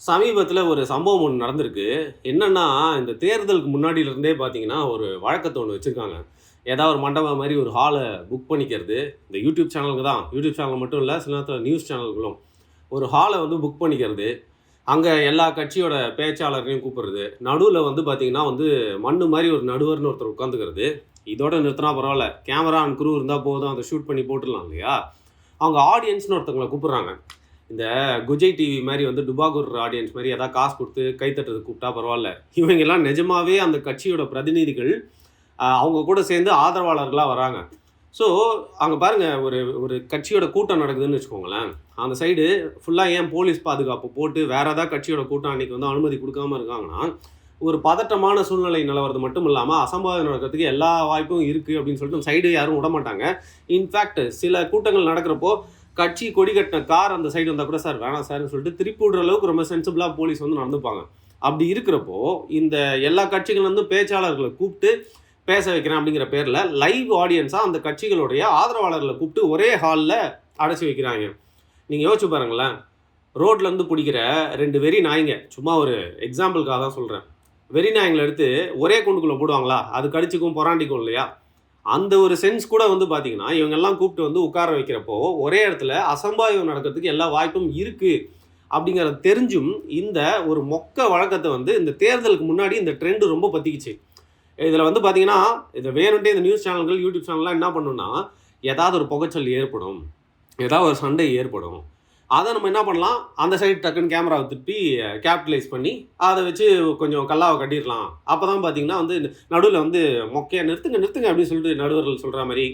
சமீபத்தில ஒரு சம்பவம் ஒண்ணு நடந்திருக்கு. என்னன்னா, இந்த தேர்தலுக்கு முன்னாடில இருந்தே பார்த்தீங்கன்னா, ஒரு வழக்கத்த ஒண்ணு வச்சிருக்காங்க. ஏதாவது ஒரு மண்டபம் மாரி ஒரு ஹால புக் பண்ணிக்கிறது. இந்த யூடியூப் சேனலுக்கு தான். யூடியூப் சேனல் மட்டும் இல்ல, சில நேரத்தில நியூஸ் சேனல்களும். ஒரு ஹால வந்து புக் பண்ணிக்கிறது. அங்க எல்லா கட்சியோட பேச்சாளர்களையும் கூப்பிடுறது. நடுவுல வந்து பார்த்தீங்கன்னா வந்து, மண்ணு மாரி ஒரு நடுவர்ன்னு ஒருத்தர் உட்காந்துக்கிறது. இதோட நிறுத்துனா பரவால்ல. கேமரா அண்ட் க்ரூ இருந்தா போதும். அத ஷூட் பண்ணி போட்டுறலாம் இல்லையா? அவங்க ஆடியன்ஸ்ன்னு ஒருத்தவங்கள கூப்பிடுறாங்க. இந்த குஜய் டிவி மாரி வந்து டுபாகூர் ஆடியன்ஸ் மாரி ஏதாவது காசு குடுத்து கை தட்டுறதுக்கு கூப்பிட்டா பரவால்ல. இவங்கலாம் நிஜமாவே அந்த கட்சியோட பிரதிநிதிகள். அவங்க கூட சேர்ந்து ஆதரவாளர்களா வராங்க. ஸோ, அங்க பாருங்க ஒரு ஒரு கட்சியோட கூட்டம் நடக்குதுன்னு வச்சுக்கோங்களேன். அந்த சைடு ஃபுல்லா ஏன் போலீஸ் பாதுகாப்பு போட்டு வேற ஏதாவது கட்சியோட கூட்டம் அன்னைக்கு வந்து அனுமதி குடுக்காம இருக்காங்கன்னா, ஒரு பதட்டமான சூழ்நிலை நிலவறது மட்டும் இல்லாம, அசம்பாவிதம் நடக்கிறதுக்கு எல்லா வாய்ப்பும் இருக்கு அப்படின்னு சொல்லிட்டு சைடு யாரும் விடமாட்டாங்க. இன்ஃபாக்ட் சில கூட்டங்கள் நடக்கிறப்போ, கட்சி கொடி கட்டின கார் அந்த சைடு வந்தா கூட, "சார் வேணாம் சார்ன்னு" சொல்லிட்டு திருப்பி விடுற அளவுக்கு ரொம்ப சென்சிபிளா போலீஸ் வந்து நடந்துப்பாங்க. அப்படி இருக்கிறப்போ, இந்த எல்லா கட்சிகள்லேருந்தும் பேச்சாளர்கள கூப்ட்டு பேச வைக்கிறேன் அப்படிங்கிற பேர்ல, லைவ் ஆடியன்ஸா அந்த கட்சிகளுடைய ஆதரவாளர்கள கூப்ட்டு ஒரே ஹால்ல அடைச்சு வைக்கிறாங்க. நீங்க யோசிச்சு பாருங்களேன். ரோட்லருந்து புடிக்கிற 2 வெறி நாய்ங்க, சும்மா ஒரு எக்ஸாம்பிள்க்காக தான் சொல்றேன். வெறி நாய்ங்கள எடுத்து ஒரே கூண்டுக்குள்ள போடுவாங்களா? அது கடிச்சுக்கும், பொறாண்டிக்கும் இல்லையா? அந்த ஒரு சென்ஸ் கூட வந்து பார்த்தீங்கன்னா, இவங்கெல்லாம் கூப்ட்டு வந்து உட்கார வைக்கிறப்போ, ஒரே இடத்துல அசம்பாவிதம் நடக்கிறதுக்கு எல்லா வாய்ப்பும் இருக்கு. அப்படிங்கிறது தெரிஞ்சும், இந்த ஒரு மொக்க வழக்கத்த வந்து இந்த தேர்தலுக்கு முன்னாடி இந்த ட்ரெண்ட் ரொம்ப பத்திக்கிச்சு. இதில வந்து பார்த்தீங்கன்னா, இத வேணுன்ட்டே இந்த நியூஸ் சேனல்கள், யூடியூப் சேனல்லாம் என்ன பண்ணும்னா, ஏதாவது ஒரு புகைச்சல் ஏற்படும். ஏதாவது ஒரு சண்டை ஏற்படும். அத நம்ம என்ன பண்ணலாம், அந்த சைடு டக்குன்னு கேமராவ திருப்பி கேப்டலைஸ் பண்ணி, அத வச்சு கொஞ்சம் கல்லாவ கட்டிறலாம். அப்பதான் பார்த்தீங்கன்னா வந்து, நடுவுல வந்து மொக்கையா "நிறுத்துங்க, நிறுத்துங்க" அப்படின்னு சொல்லிட்டு நடுவர்கள் சொல்ற மாரி,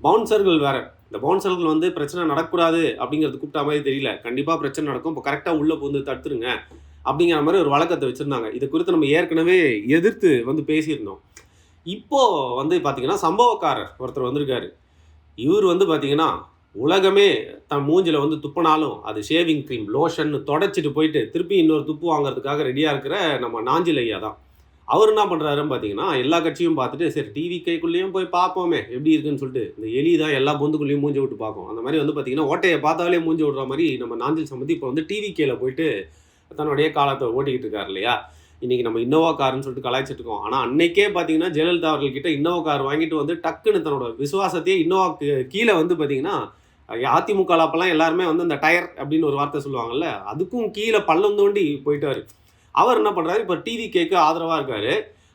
பவுன்சர்கள் வேற. இந்த பவுன்சர்கள் வந்து பிரச்சனை நடக்கக்கூடாது அப்படிங்கிறது கூப்பிட்டா மாரி தெரியல. கண்டிப்பா பிரச்சனை நடக்கும். இப்ப கரெக்ட்டா உள்ள புகுந்து தடுத்துருங்க. அப்படிங்கிற மாரி ஒரு வழக்கத்த வச்சிருந்தாங்க. இது குறித்து நம்ம ஏற்கனவே எதிர்த்து வந்து பேசியிருந்தோம். இப்போ வந்து பார்த்தீங்கன்னா, சம்பவக்காரர் ஒருத்தர் வந்திருக்காரு. இவரு வந்து பார்த்தீங்கன்னா, உலகமே தன் மூஞ்சில வந்து துப்புனாலும், அது ஷேவிங் கிரீம், லோஷன்னு தொடச்சிட்டு போயிட்டு, திருப்பி இன்னொரு துப்பு வாங்குறதுக்காக ரெடியா இருக்கிற நம்ம நாஞ்சில் ஐயா தான். அவரு என்ன பண்றாருன்னு பார்த்தீங்கன்னா, எல்லா கட்சியும் பார்த்துட்டு, சரி டிவி கைக்குள்ளேயும் போய் பார்ப்போமே, எப்படி இருக்குன்னு சொல்லிட்டு, இந்த எலி தான் எல்லா பொந்துக்குள்ளேயும் மூஞ்ச விட்டு பார்க்கும். அந்த மாரி வந்து பார்த்தீங்கன்னா, ஓட்டைய பார்த்தாலே மூஞ்சி விடுற மாரி நம்ம நாஞ்சில் சம்பந்தி இப்போ வந்து டிவிகேல போயிட்டு தன்னுடைய காலத்த ஓட்டிக்கிட்டு இருக்காரு இல்லையா? இன்னைக்கு நம்ம இன்னோவா கார்ன்னு சொல்லிட்டு கலாய்ச்சிட்டு இருக்கோம். ஆனா அன்னைக்கே பார்த்தீங்கன்னா, ஜெயலலிதா அவர்கள் கிட்ட இன்னோவா கார் வாங்கிட்டு வந்து டக்குன்னு தன்னோட விசுவாசத்தையே இன்னோவாக்கு கீழ வந்து பார்த்தீங்கன்னா, அதிமுகல அப்பலாம் எல்லாருமே வந்து அந்த டயர் அப்படின்னு ஒரு வார்த்தை சொல்லுவாங்கல்ல, அதுக்கும் கீழ பள்ளம் தோண்டி போயிட்டாரு. அவர் என்ன பண்றாரு, இப்ப டிவிகேக்கு ஆதரவா இருக்காரு.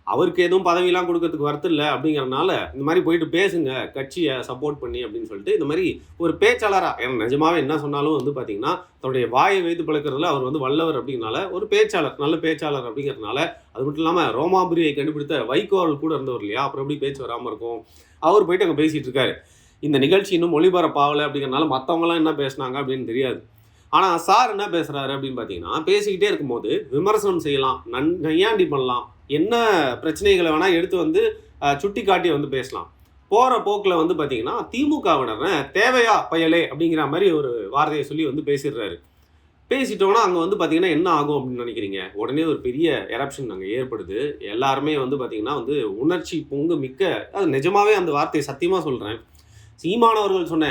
அவருக்கு எதுவும் பதவிலாம் குடுக்கறதுக்கு வருத்தம் இல்ல அப்படிங்கிறனால, இந்த மாரி போயிட்டு பேசுங்க கட்சிய சப்போர்ட் பண்ணி அப்படின்னு சொல்லிட்டு, இந்த மாரி ஒரு பேச்சாளரா ஏன்னா நிஜமாவே என்ன சொன்னாலும் வந்து பார்த்தீங்கன்னா, தன்னுடைய வாயை வைத்து பிளக்கிறதுல அவர் வந்து வல்லவர் அப்படிங்கிறனால, ஒரு பேச்சாளர், நல்ல பேச்சாளர் அப்படிங்கிறதுனால, அது மட்டும் இல்லாம ரோமாபுரியை கண்டுபிடித்த வைகோ அவர்கள் கூட இருந்தவர் இல்லையா? அப்புறம் எப்படி பேச்சு வராம இருக்கும்? அவர் போயிட்டு அங்க பேசிட்டு இருக்காரு. இந்த நிகழ்ச்சி இன்னும் ஒளிபரப்பாகல அப்படிங்கிறனால மத்தவங்கலாம் என்ன பேசுனாங்க அப்படின்னு தெரியாது. ஆனா சார் என்ன பேசுறாரு அப்படின்னு பார்த்தீங்கன்னா, பேசிக்கிட்டே இருக்கும்போது விமர்சனம் செய்யலாம், நையாண்டி பண்ணலாம். என்ன பிரச்சனைகள வேணா எடுத்து வந்து சுட்டிக்காட்டி வந்து பேசலாம். போற போக்குல வந்து பார்த்தீங்கன்னா, திமுகவினர் "தேவையா பயலே" அப்படிங்கிற மாரி ஒரு வார்த்தைய சொல்லி வந்து பேசிடுறாரு. பேசிட்டோம்னா, அங்க வந்து பார்த்தீங்கன்னா என்ன ஆகும் அப்படின்னு நினைக்கிறீங்க? உடனே ஒரு பெரிய எரப்ஷன் அங்க ஏற்படுது. எல்லாருமே வந்து பார்த்தீங்கன்னா வந்து உணர்ச்சி பொங்கு மிக்க அது நிஜமாவே அந்த வார்த்தைய சத்தியமா சொல்றேன். சீமான் அவர்கள் சொன்ன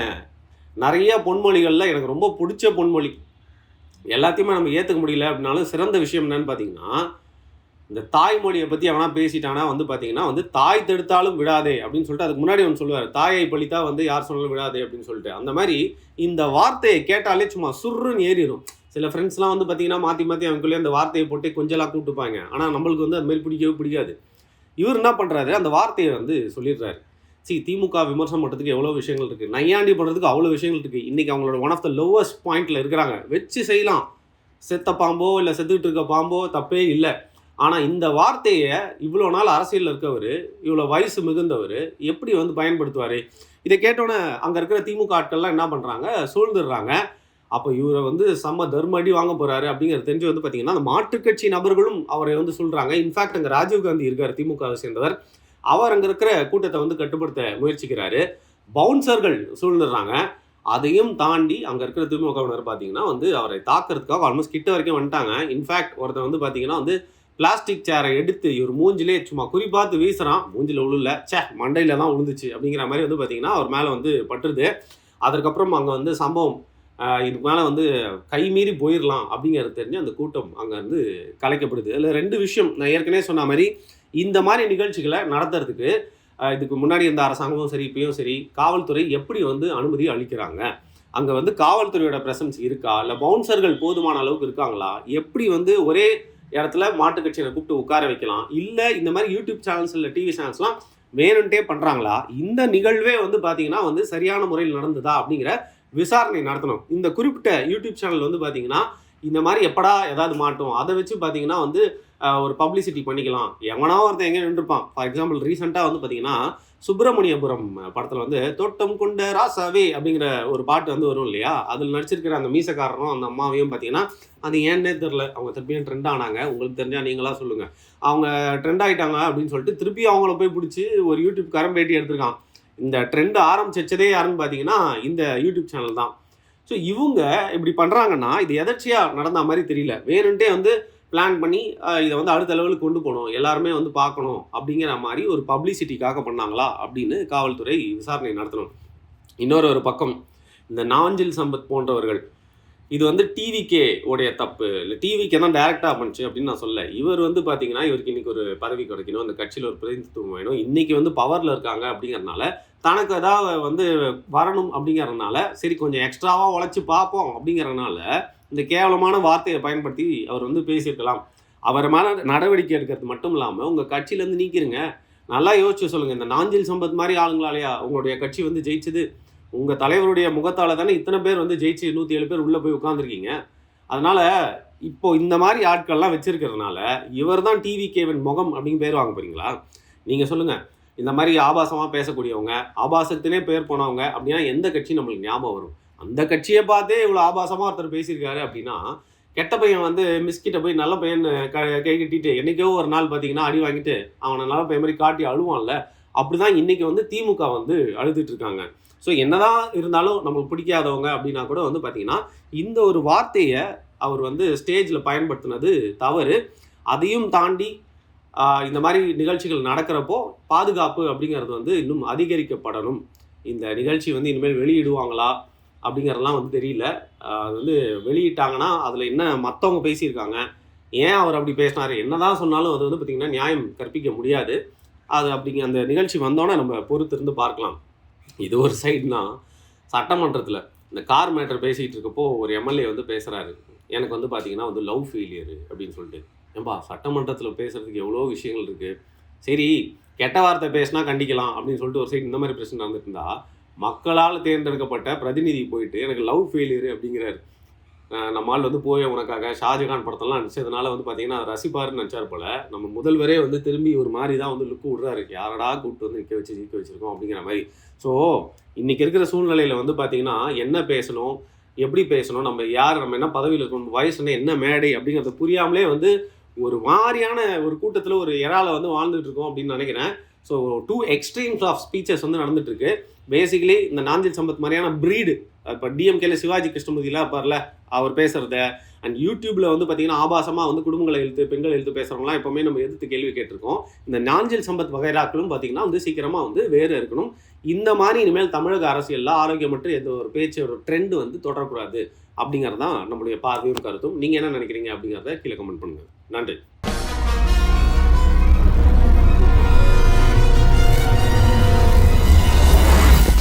நெறைய பொன்மொழிகள்ல எனக்கு ரொம்ப புடிச்ச பொன்மொழி. எல்லாத்தையுமே நம்ம ஏத்துக்க முடியல அப்படின்னாலும், சிறந்த விஷயம் என்னன்னு பார்த்தீங்கன்னா, இந்த தாய்மொழிய பத்தி எவனா பேசிட்டானா வந்து பார்த்தீங்கன்னா வந்து, "தாய் தடுத்தாலும் விடாதே" அப்படின்னு சொல்லிட்டு அதுக்கு முன்னாடி ஒண்ணு சொல்லுவாரு. "தாயை பழித்தா வந்து யார் சொன்னாலும் விடாதே" அப்படின்னு சொல்லிட்டு. அந்த மாரி இந்த வார்த்தைய கேட்டாலே சும்மா சுர்ருன்னு ஏறிரும். சில ஃப்ரெண்ட்ஸ்லாம் வந்து பார்த்தீங்கன்னா, மாத்தி மாத்தி அவங்களுக்குள்ளயே அந்த வார்த்தைய போட்டு கொஞ்சலா கூப்ட்டுப்பாங்க. ஆனா நம்மளுக்கு வந்து அது மாரி பிடிக்கவே பிடிக்காது. இவரு என்ன பண்றாரு, அந்த வார்த்தைய வந்து சொல்லிடுறாரு. திமுக விமர்சனம் பண்றதுக்கு எவ்வளோ விஷயங்கள் இருக்கு. நையாண்டி பண்றதுக்கு அவ்வளோ விஷயங்கள் இருக்கு. இன்னைக்கு அவங்களோட ஒன் ஆஃப் த லோவஸ்ட் பாயிண்ட்ல இருக்கிறாங்க. வச்சு செய்யலாம். செத்த பாம்போ, இல்ல செத்துக்கிட்டு இருக்க பாம்போ தப்பே இல்ல. ஆனா இந்த வார்த்தைய இவ்வளோ நாள் அரசியல்ல இருக்கவரு, இவ்வளோ வயசு மிகுந்தவரு எப்படி வந்து பயன்படுத்துவாரு? இத கேட்டோனே அங்க இருக்கிற திமுக ஆட்கள்லாம் என்ன பண்றாங்க, சூழ்ந்துடுறாங்க. அப்ப இவர வந்து செம்ம தர்ம அடி வாங்க போறாரு அப்படிங்கிறது தெரிஞ்சு வந்து பார்த்தீங்கன்னா, அந்த மாற்றுக் கட்சி நபர்களும் அவரை வந்து சொல்றாங்க. இன்ஃபாக்ட் அங்க ராஜீவ்காந்தி இருக்காரு திமுகவை சேர்ந்தவர். அவர் அங்க இருக்கிற கூட்டத்த வந்து கட்டுப்படுத்த முயற்சிக்கிறாரு. பவுன்சர்கள் சூழ்ந்துடுறாங்க. அதையும் தாண்டி அங்க இருக்கிற திமுகவினர் பார்த்தீங்கன்னா வந்து அவரை தாக்குறதுக்காக ஆல்மோஸ்ட் கிட்ட வரைக்கும் வந்துட்டாங்க. இன்ஃபாக்ட் ஒருத்தன் வந்து பார்த்தீங்கன்னா வந்து பிளாஸ்டிக் சேர எடுத்து இவர் மூஞ்சிலே சும்மா குறி பார்த்து வீசுறான். மூஞ்சில விழுல. மண்டையில தான் விழுந்துச்சு அப்படிங்கிற மாரி வந்து பார்த்தீங்கன்னா, அவர் மேல வந்து பட்டுருது. அதற்கப்புறம் அங்க வந்து சம்பவம் இதுக்கு மேலே வந்து கைமீறி போயிடலாம் அப்படிங்கிறது தெரிஞ்சு அந்த கூட்டம் அங்கேருந்து கலைக்கப்படுது. அதில் 2 விஷயம் நான் ஏற்கனவே சொன்ன மாதிரி, இந்த மாதிரி நிகழ்ச்சிகளை நடத்துறதுக்கு இதுக்கு முன்னாடி இருந்த அரசாங்கமும் சரி, இப்பயும் சரி, காவல்துறை எப்படி வந்து அனுமதி அளிக்கிறாங்க? அங்கே வந்து காவல்துறையோட ப்ரெசன்ஸ் இருக்கா? இல்லை பவுன்சர்கள் போதுமான அளவுக்கு இருக்காங்களா? எப்படி வந்து ஒரே இடத்துல மாட்டுக் கட்சியினை கூப்பிட்டு உட்கார வைக்கலாம்? இல்லை இந்த மாதிரி யூடியூப் சேனல்ஸ் இல்லை டிவி சேனல்ஸ்லாம் வேணுன்ட்டே பண்ணுறாங்களா? இந்த நிகழ்வே வந்து பார்த்தீங்கன்னா வந்து சரியான முறையில் நடந்ததா அப்படிங்கிற விசாரணை நடத்தணும். இந்த குறிப்பிட்ட யூடியூப் சேனல் வந்து பார்த்தீங்கன்னா இந்த மாதிரி எப்படா ஏதாவது மாட்டோம், அதை வச்சு பார்த்தீங்கன்னா வந்து ஒரு பப்ளிசிட்டி பண்ணிக்கலாம். எவனா ஒருத்தன் எங்கே நின்றுப்பான். ஃபார் எக்ஸாம்பிள் ரீசெண்டாக வந்து பார்த்தீங்கன்னா சுப்பிரமணியபுரம் படத்தில் வந்து தோட்டம் கொண்ட ராசாவே அப்படிங்கிற ஒரு பாட்டு வந்து வரும் இல்லையா, அதில் நடிச்சிருக்கிற அந்த மீசக்காரரும் அந்த அம்மாவையும் பார்த்தீங்கன்னா அது ஏன்னே தெரில, அவங்க திருப்பியும் ட்ரெண்ட் ஆனாங்க. உங்களுக்கு தெரிஞ்சால் நீங்களா சொல்லுங்கள். அவங்க ட்ரெண்ட் ஆகிட்டாங்க அப்படின்னு சொல்லிட்டு திருப்பி அவங்கள போய் பிடிச்சி ஒரு யூடியூப் பேட்டி எடுத்திருக்கான். இந்த ட்ரெண்ட் ஆரம்பிச்சதே யாருன்னு பார்த்தீங்கன்னா இந்த யூடியூப் சேனல் தான். ஸோ இவங்க இப்படி பண்ணுறாங்கன்னா இது எதர்ச்சியாக நடந்த மாதிரி தெரியல, வேணுன்ட்டே வந்து பிளான் பண்ணி இதை வந்து அடுத்த லெவலுக்கு கொண்டு போகணும், எல்லாருமே வந்து பார்க்கணும் அப்படிங்கிற மாதிரி ஒரு பப்ளிசிட்டிக்காக பண்ணாங்களா அப்படின்னு காவல்துறை விசாரணை நடத்தணும். இன்னொரு பக்கம் இந்த நாஞ்சில் சம்பத் போன்றவர்கள், இது வந்து டிவிகே உடைய தப்பு, இல்லை டிவிக்கே தான் டைரக்டாக பண்ணுச்சு அப்படின்னு நான் சொல்ல. இவர் வந்து பார்த்தீங்கன்னா இவருக்கு இன்றைக்கி ஒரு பதவி கிடைக்கணும், அந்த கட்சியில் ஒரு பிரதிநிதித்துவம் வேணும், இன்றைக்கி வந்து பவரில் இருக்காங்க அப்படிங்கிறதுனால தனக்கு ஏதாவது வந்து வரணும் அப்படிங்கிறதுனால சரி கொஞ்சம் எக்ஸ்ட்ராவாக உழைச்சி பார்ப்போம் அப்படிங்கிறதுனால இந்த கேவலமான வார்த்தையை பயன்படுத்தி அவர் வந்து பேசியிருக்கலாம். அவர் மேலே நடவடிக்கை எடுக்கிறது மட்டும் இல்லாமல் உங்கள் கட்சியிலேருந்து நீக்கிருங்க. நல்லா யோசிச்சு சொல்லுங்கள், இந்த நாஞ்சில் சம்பத் மாதிரி ஆளுங்களாலையா உங்களுடைய கட்சி வந்து ஜெயிச்சது? உங்கள் தலைவருடைய முகத்தால் தானே இத்தனை பேர் வந்து ஜெயிச்சு 107 பேர் உள்ளே போய் உட்காந்துருக்கீங்க. அதனால் இப்போ இந்த மாதிரி ஆட்கள்லாம் வச்சிருக்கிறதுனால இவர் தான் டிவிகேவின் முகம் அப்படின்னு பேர் வாங்க போகிறீங்களா? நீங்கள் சொல்லுங்கள். இந்த மாதிரி ஆபாசமாக பேசக்கூடியவங்க, ஆபாசத்தினே பேர் போனவங்க அப்படின்னா எந்த கட்சி நம்மளுக்கு ஞாபகம் வரும்? அந்த கட்சியை பார்த்தே இவ்வளோ ஆபாசமாக ஒருத்தர் பேசியிருக்காரு அப்படின்னா, கெட்ட பையன் வந்து மிஸ்கிட்ட போய் நல்ல பையன் கை கட்டிட்டு என்றைக்கோ ஒரு நாள் பார்த்தீங்கன்னா அடி வாங்கிட்டு அவனை நல்ல பையன் மாதிரி காட்டி அழுவான்ல, அப்படி தான் இன்றைக்கி வந்து திமுக வந்து அழுதுட்டு இருக்காங்க. ஸோ என்னதான் இருந்தாலும் நம்மளுக்கு பிடிக்காதவங்க அப்படின்னா கூட வந்து பார்த்தீங்கன்னா இந்த ஒரு வார்த்தையை அவர் வந்து ஸ்டேஜில் பயன்படுத்தினது தவறு. அதையும் தாண்டி இந்த மாதிரி நிகழ்ச்சிகள் நடக்கிறப்போ பாதுகாப்பு அப்படிங்கிறது வந்து இன்னும் அதிகரிக்கப்படணும். இந்த நிகழ்ச்சி வந்து இனிமேல் வெளியிடுவாங்களா அப்படிங்கிறதெல்லாம் வந்து தெரியல. அது வந்து வெளியிட்டாங்கன்னா அதில் என்ன மற்றவங்க பேசியிருக்காங்க, ஏன் அவர் அப்படி பேசினார், என்னதான் சொன்னாலும் அது வந்து பார்த்திங்கன்னா நியாயம் கற்பிக்க முடியாது. அது அப்படிங்க அந்த நிகழ்ச்சி வந்தோன்னே நம்ம பொறுத்து இருந்து பார்க்கலாம். இது ஒரு சைடுனா, சட்டமன்றத்தில் இந்த கார் மேட்டர் பேசிகிட்டு இருக்கப்போ ஒரு எம்எல்ஏ வந்து பேசுகிறாரு, எனக்கு வந்து பார்த்திங்கன்னா வந்து லவ் ஃபெயிலியரு அப்படின்னு சொல்லிட்டு. ஏன்பா சட்டமன்றத்தில் பேசுகிறதுக்கு எவ்வளோ விஷயங்கள் இருக்குது, சரி கெட்ட வார்த்தை பேசினா கண்டிக்கலாம் அப்படின்னு சொல்லிட்டு ஒரு சைடு இந்த மாதிரி பிரச்சனை நடந்துட்டு இருந்தா, மக்களால் தேர்ந்தெடுக்கப்பட்ட பிரதிநிதி போயிட்டு எனக்கு லவ் ஃபெயிலியரு அப்படிங்கிறாரு. நம்மால் வந்து போய் உனக்காக ஷாஜகான் படத்தெல்லாம் நடிச்சதுனால வந்து பார்த்தீங்கன்னா அதை ரசிப்பாருன்னு நினச்சார் போல். நம்ம முதல்வரே வந்து திரும்பி ஒரு மாதிரி தான் வந்து லுக்கு விட்றாரு, யாரடா கூப்பிட்டு வந்து நிற்க வச்சு ஜீக்க வச்சுருக்கோம் அப்படிங்கிற மாதிரி. ஸோ இன்றைக்கி இருக்கிற சூழ்நிலையில் வந்து பார்த்திங்கன்னா என்ன பேசணும், எப்படி பேசணும், நம்ம யார், நம்ம என்ன பதவியில் இருக்கணும், வயசுன்னு என்ன மேடை அப்படிங்கிறத புரியாமலே வந்து ஒரு மாதிரியான ஒரு கூட்டத்தில் ஒரு இறால வந்து வாழ்ந்துட்டு இருக்கோம் அப்படின்னு நினைக்கிறேன். ஸோ 2 எக்ஸ்ட்ரீம்ஸ் ஆஃப் ஸ்பீச்சஸ் வந்து நடந்துகிட்ருக்கு. பேசிக்கலி இந்த நாஞ்சில் சம்பத் மாதிரியான ப்ரீடு, இப்போ டிஎம்கேல சிவாஜி கிருஷ்ணமூர்த்திலாம் இருப்பார்ல, அவர் பேசுகிறத அண்ட் யூடியூப்பில் வந்து பார்த்திங்கன்னா ஆபாசமாக வந்து குடும்பங்களை இழுத்து பெண்களை இழுத்து பேசுகிறவங்களாம் எப்போவுமே நம்ம எதிர்த்து கேள்வி கேட்டிருக்கோம். இந்த நாஞ்சில் சம்பத் வகைராக்களும் பார்த்திங்கன்னா வந்து சீக்கிரமாக வந்து வேறு இருக்கணும். இந்த மாதிரி இனிமேல் தமிழக அரசியலில் ஆரோக்கியமற்ற எந்த ஒரு பேச்சு ஒரு ட்ரெண்டு வந்து தொடரக்கூடாது அப்படிங்கிறது தான் நம்மளுடைய பார்வையும் கருத்தும். நீங்கள் என்ன நினைக்கிறீங்க அப்படிங்கிறத கீழே கமெண்ட் பண்ணுங்கள். நன்றி.